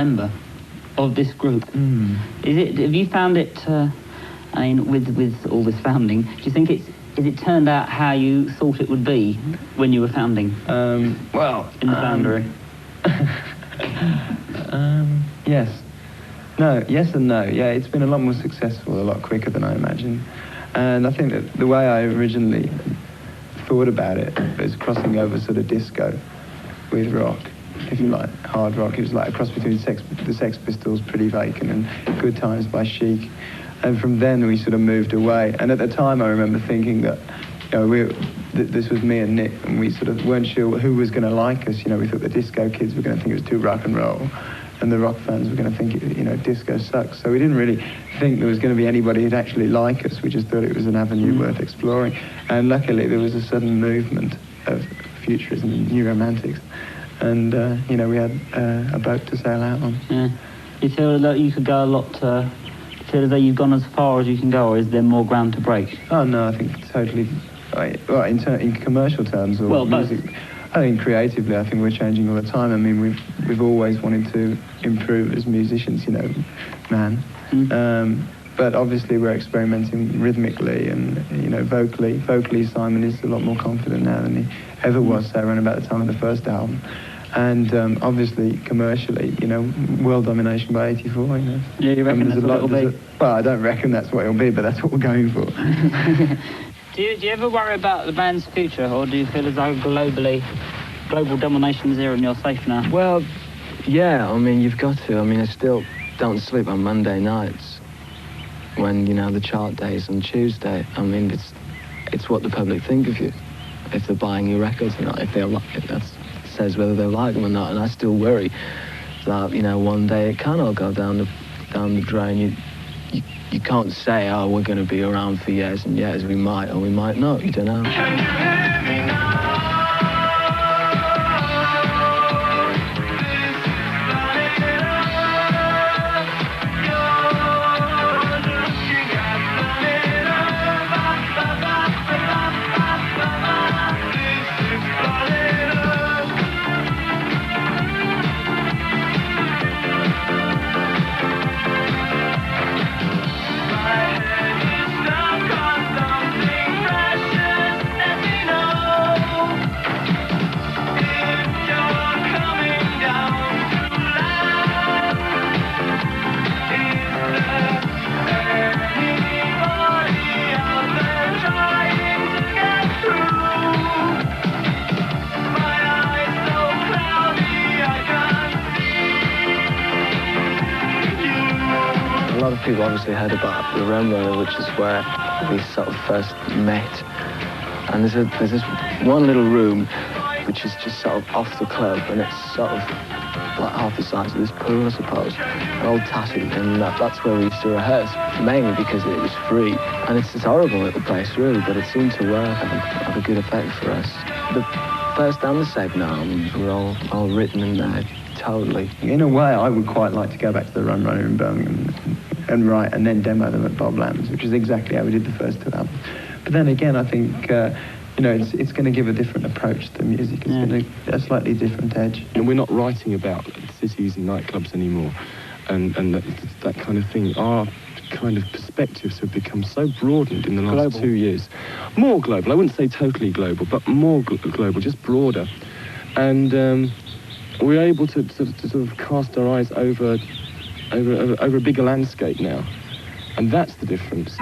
member of this group. Is it? Have you found it? I mean, with all this founding, do you think is it turned out how you thought it would be when you were founding? Well, in the foundry. Yes. No. Yes and no. Yeah, it's been a lot more successful, a lot quicker than I imagined. And I think that the way I originally thought about it was crossing over sort of disco with rock, if you like, hard rock. It was like a cross between the Sex Pistols, Pretty Vacant, and Good Times by Chic. And from then we sort of moved away. And at the time I remember thinking that, this was me and Nick, and we sort of weren't sure who was going to like us. We thought the disco kids were going to think it was too rock and roll, and the rock fans were going to think, disco sucks. So we didn't really think there was going to be anybody who'd actually like us. We just thought it was an avenue worth exploring. And luckily there was a sudden movement of futurism and new romantics. And, we had a boat to sail out on. Yeah. You feel that you could go a lot, feel as though you've gone as far as you can go, or is there more ground to break? Oh, no, I think totally... Well, in commercial terms or music... I think creatively, I think we're changing all the time. I mean, we've always wanted to improve as musicians, man. But obviously we're experimenting rhythmically and, vocally. Vocally, Simon is a lot more confident now than he ever was, say, around about the time of the first album. And obviously, commercially, world domination by 84, Yeah, you reckon that's what it'll be? Well, I don't reckon that's what it'll be, but that's what we're going for. Do you ever worry about the band's future, or do you feel as though global domination is here and you're safe now? Well, yeah, I mean, you've got to. I mean, I still don't sleep on Monday nights when, the chart days on Tuesday. I mean, it's what the public think of you, if they're buying your records or not, if that says whether they like them or not. And I still worry that, one day it can all go down the drain. You can't say, oh, we're going to be around for years and years. We might or we might not. You don't know. A lot of people obviously heard about the Rum Runner, which is where we sort of first met. And there's this one little room which is just sort of off the club, and it's sort of like half the size of this pool, I suppose, an old tatty, and that's where we used to rehearse, mainly because it was free. And it's horrible little place, really, but it seemed to work, have a good effect for us. The first and the second albums were all written in there, totally. In a way, I would quite like to go back to the Rum Runner in Birmingham and write and then demo them at Bob Lamb's, which is exactly how we did the first two albums. But then again, I think, it's going to give a different approach to music. It's going to a slightly different edge. And we're not writing about cities and nightclubs anymore, and that kind of thing. Our kind of perspectives have become so broadened in the last 2 years. More global. I wouldn't say totally global, but more global, just broader. And we're able to sort of cast our eyes over a bigger landscape now. And that's the difference.